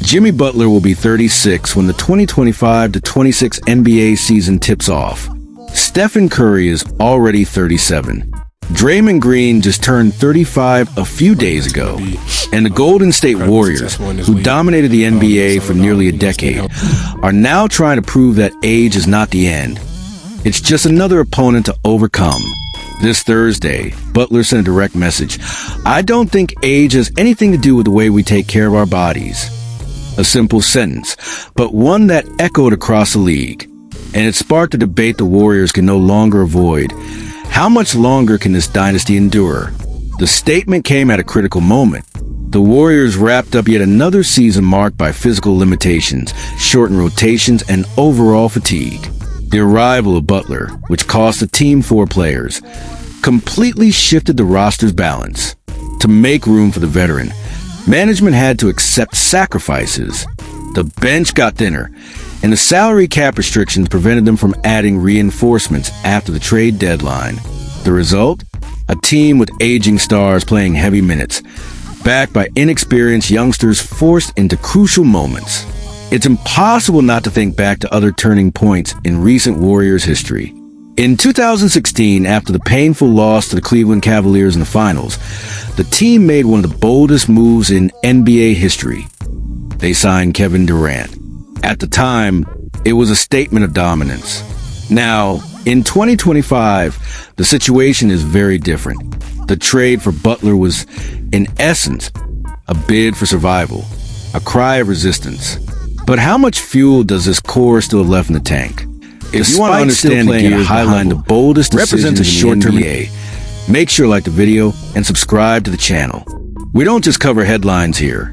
Jimmy Butler will be 36 when the 2025-26 NBA season tips off. Stephen Curry is already 37. Draymond Green just turned 35 a few days ago. And the Golden State Warriors, who dominated the NBA for nearly a decade, are now trying to prove that age is not the end. It's just another opponent to overcome. This Thursday, Butler sent a direct message. "I don't think age has anything to do with the way we take care of our bodies." A simple sentence, but one that echoed across the league. And it sparked a debate the Warriors can no longer avoid. How much longer can this dynasty endure? The statement came at a critical moment. The Warriors wrapped up yet another season marked by physical limitations, shortened rotations, and overall fatigue. The arrival of Butler, which cost the team 4 players, completely shifted the roster's balance. To make room for the veteran, management had to accept sacrifices. The bench got thinner, and the salary cap restrictions prevented them from adding reinforcements after the trade deadline. The result? A team with aging stars playing heavy minutes, backed by inexperienced youngsters forced into crucial moments. It's impossible not to think back to other turning points in recent Warriors history. In 2016, after the painful loss to the Cleveland Cavaliers in the finals, the team made one of the boldest moves in NBA history. They signed Kevin Durant. At the time, it was a statement of dominance. Now, in 2025, the situation is very different. The trade for Butler was, in essence, a bid for survival, a cry of resistance. But how much fuel does this core still have left in the tank? If you want to understand the gears behind the boldest decisions in the NBA, make sure to like the video and subscribe to the channel. We don't just cover headlines here.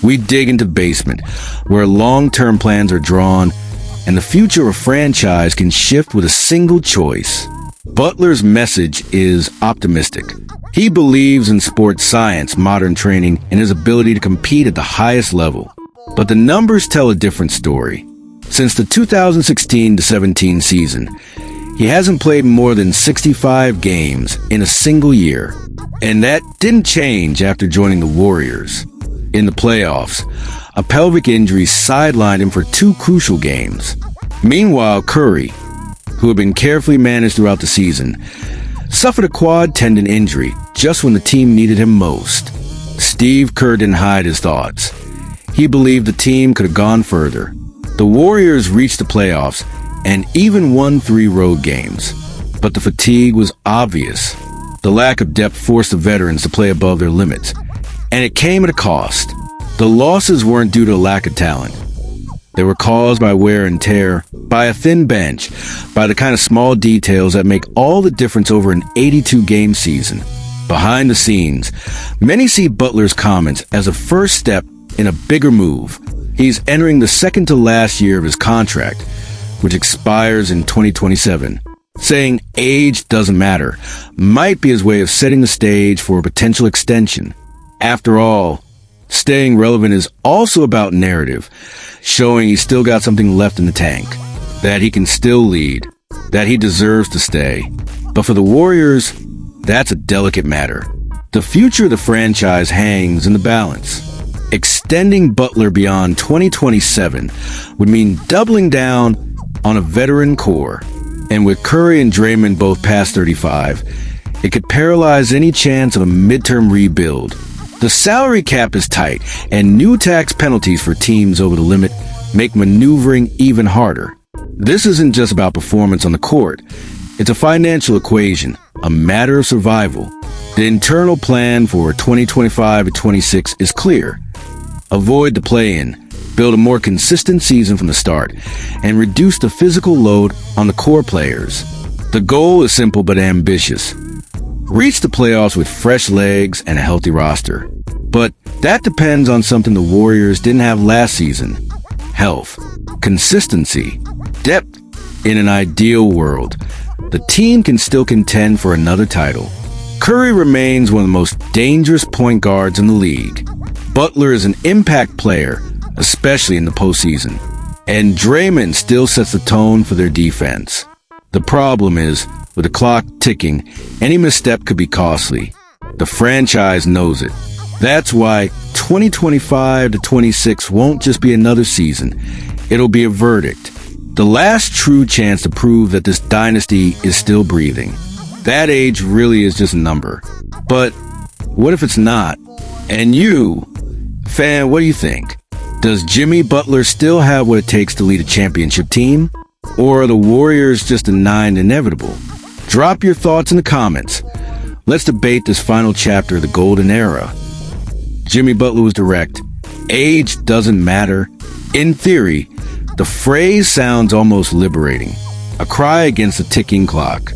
We dig into the basement, where long-term plans are drawn, and the future of a franchise can shift with a single choice. Butler's message is optimistic. He believes in sports science, modern training, and his ability to compete at the highest level. But the numbers tell a different story. Since the 2016-17 season, he hasn't played more than 65 games in a single year. And that didn't change after joining the Warriors. In the playoffs, a pelvic injury sidelined him for 2 crucial games. Meanwhile, Curry, who had been carefully managed throughout the season, suffered a quad tendon injury just when the team needed him most. Steve Kerr didn't hide his thoughts. He believed the team could have gone further. The Warriors reached the playoffs and even won 3 road games. But the fatigue was obvious. The lack of depth forced the veterans to play above their limits. And it came at a cost. The losses weren't due to a lack of talent. They were caused by wear and tear, by a thin bench, by the kind of small details that make all the difference over an 82-game season. Behind the scenes, many see Butler's comments as a first step in a bigger move. He's entering the second to last year of his contract, which expires in 2027. Saying age doesn't matter might be his way of setting the stage for a potential extension. After all, staying relevant is also about narrative, showing he's still got something left in the tank, that he can still lead, that he deserves to stay. But for the Warriors, that's a delicate matter. The future of the franchise hangs in the balance. Extending Butler beyond 2027 would mean doubling down on a veteran core. And with Curry and Draymond both past 35, it could paralyze any chance of a midterm rebuild. The salary cap is tight, and new tax penalties for teams over the limit make maneuvering even harder. This isn't just about performance on the court. It's a financial equation, a matter of survival. The internal plan for 2025-26 is clear. Avoid the play-in, build a more consistent season from the start, and reduce the physical load on the core players. The goal is simple but ambitious. Reach the playoffs with fresh legs and a healthy roster. But that depends on something the Warriors didn't have last season. Health, consistency, depth. In an ideal world, the team can still contend for another title. Curry remains one of the most dangerous point guards in the league. Butler is an impact player, especially in the postseason. And Draymond still sets the tone for their defense. The problem is, with the clock ticking, any misstep could be costly. The franchise knows it. That's why 2025 to 26 won't just be another season. It'll be a verdict. The last true chance to prove that this dynasty is still breathing. That age really is just a number. But what if it's not? And you, fan, what do you think? Does Jimmy Butler still have what it takes to lead a championship team? Or are the Warriors just denying the inevitable? Drop your thoughts in the comments. Let's debate this final chapter of the golden era. Jimmy Butler was direct. Age doesn't matter. In theory, the phrase sounds almost liberating. A cry against the ticking clock.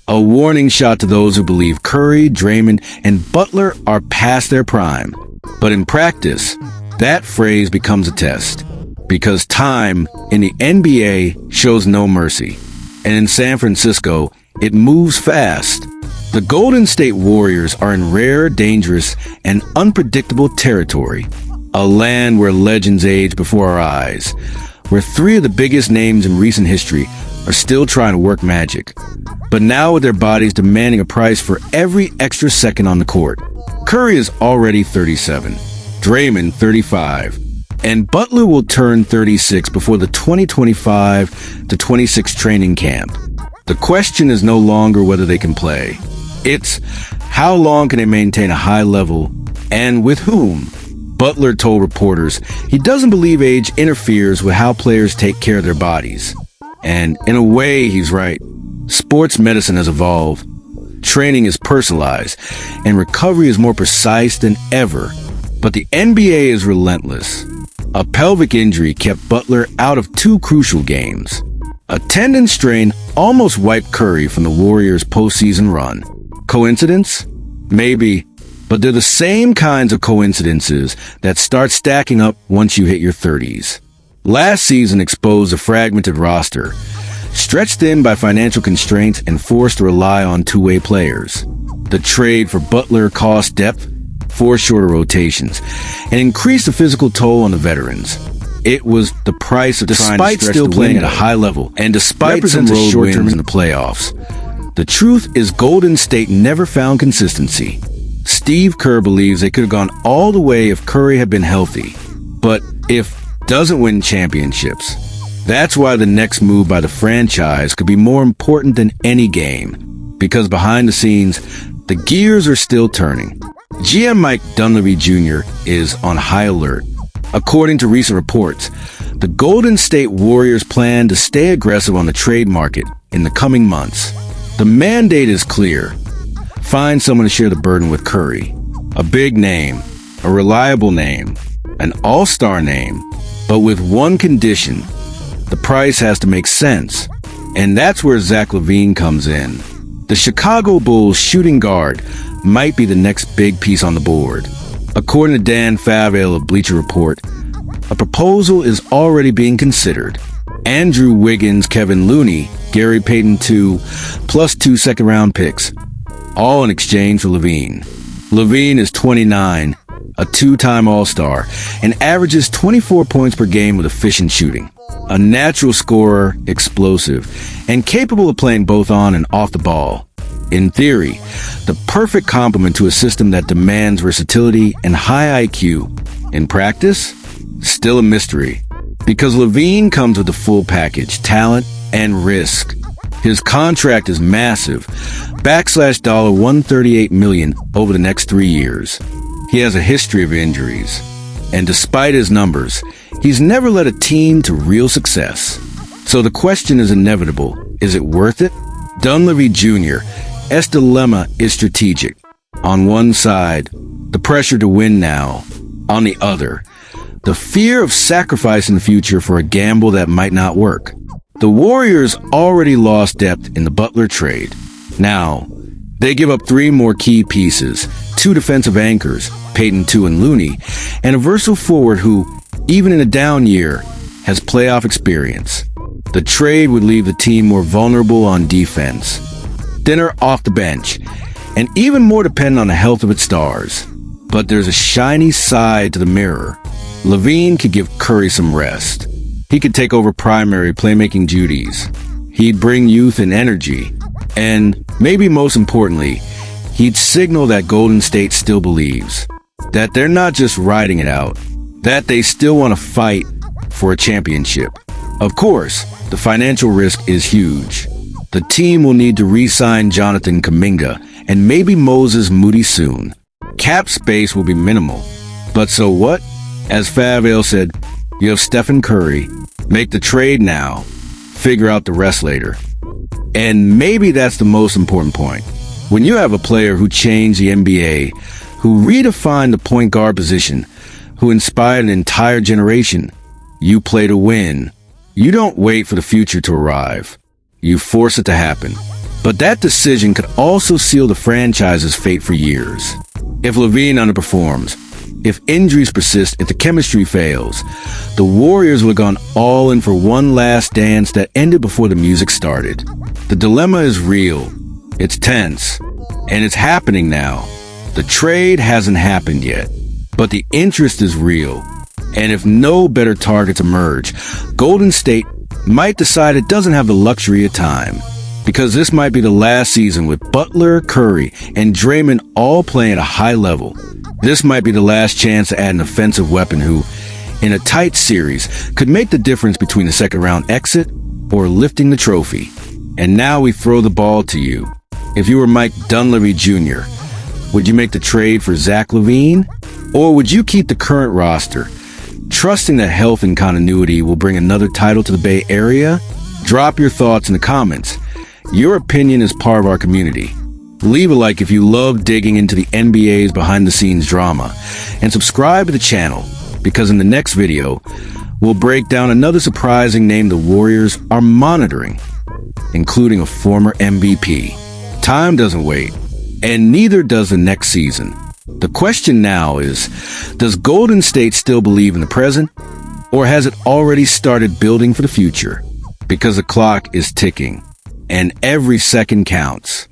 A warning shot to those who believe Curry, Draymond, and Butler are past their prime. But in practice, that phrase becomes a test. Because time in the NBA shows no mercy. And in San Francisco, it moves fast. The Golden State Warriors are in rare, dangerous, and unpredictable territory. A land where legends age before our eyes. Where three of the biggest names in recent history are still trying to work magic. But now with their bodies demanding a price for every extra second on the court. Curry is already 37. Draymond 35. And Butler will turn 36 before the 2025 to 26 training camp. The question is no longer whether they can play. It's how long can they maintain a high level and with whom? Butler told reporters he doesn't believe age interferes with how players take care of their bodies. And in a way, he's right. Sports medicine has evolved. Training is personalized, and recovery is more precise than ever. But the NBA is relentless. A pelvic injury kept Butler out of two crucial games. A tendon strain almost wiped Curry from the Warriors' postseason run. Coincidence? Maybe. But they're the same kinds of coincidences that start stacking up once you hit your 30s. Last season exposed a fragmented roster, stretched thin by financial constraints and forced to rely on two-way players. The trade for Butler cost depth, forced shorter rotations, and increased the physical toll on the veterans. It was the price of trying to stretch still playing at a high level, and despite some road wins in the playoffs. The truth is Golden State never found consistency. Steve Kerr believes they could have gone all the way if Curry had been healthy. But if doesn't win championships, that's why the next move by the franchise could be more important than any game. Because behind the scenes, the gears are still turning. GM Mike Dunleavy Jr. is on high alert. According to recent reports, the Golden State Warriors plan to stay aggressive on the trade market in the coming months. The mandate is clear. Find someone to share the burden with Curry. A big name, a reliable name, an all-star name, but with one condition. The price has to make sense. And that's where Zach LaVine comes in. The Chicago Bulls shooting guard might be the next big piece on the board. According to Dan Favale of Bleacher Report, a proposal is already being considered. Andrew Wiggins, Kevin Looney, Gary Payton II, plus 2 second-round picks, all in exchange for LaVine. LaVine is 29, a two-time All-Star, and averages 24 points per game with efficient shooting. A natural scorer, explosive, and capable of playing both on and off the ball. In theory, the perfect complement to a system that demands versatility and high IQ. In practice, still a mystery. Because LaVine comes with the full package, talent and risk. His contract is massive, $138 million over the next 3 years. He has a history of injuries, and despite his numbers, he's never led a team to real success. So the question is inevitable. Is it worth it? Dunleavy Jr.'s dilemma is strategic. On one side, the pressure to win now. On the other, the fear of sacrificing the future for a gamble that might not work. The Warriors already lost depth in the Butler trade. Now, they give up 3 more key pieces, 2 defensive anchors, Payton II and Looney, and a versatile forward who, even in a down year, has playoff experience. The trade would leave the team more vulnerable on defense, thinner off the bench, and even more dependent on the health of its stars. But there's a shiny side to the mirror. LaVine could give Curry some rest. He could take over primary playmaking duties. He'd bring youth and energy. And, maybe most importantly, he'd signal that Golden State still believes. that they're not just riding it out, that they still want to fight for a championship. Of course, the financial risk is huge. The team will need to re-sign Jonathan Kuminga and maybe Moses Moody soon. Cap space will be minimal. But so what? As Favale said, you have Stephen Curry. Make the trade now. Figure out the rest later. And maybe that's the most important point. When you have a player who changed the NBA, who redefined the point guard position, who inspired an entire generation, you play to win. You don't wait for the future to arrive. You force it to happen. But that decision could also seal the franchise's fate for years. If LaVine underperforms, if injuries persist, if the chemistry fails, the Warriors would have gone all in for one last dance that ended before the music started. The dilemma is real. It's tense. And it's happening now. The trade hasn't happened yet. But the interest is real. And if no better targets emerge, Golden State might decide it doesn't have the luxury of time. Because this might be the last season with Butler, Curry, and Draymond all playing at a high level. This might be the last chance to add an offensive weapon who, in a tight series, could make the difference between a second-round exit or lifting the trophy. And now we throw the ball to you. If you were Mike Dunleavy Jr., would you make the trade for Zach LaVine? Or would you keep the current roster, trusting that health and continuity will bring another title to the Bay Area? Drop your thoughts in the comments. Your opinion is part of our community. Leave a like if you love digging into the NBA's behind-the-scenes drama, and subscribe to the channel, because in the next video, we'll break down another surprising name the Warriors are monitoring, including a former MVP. Time doesn't wait, and neither does the next season. The question now is, does Golden State still believe in the present, or has it already started building for the future? Because the clock is ticking, and every second counts.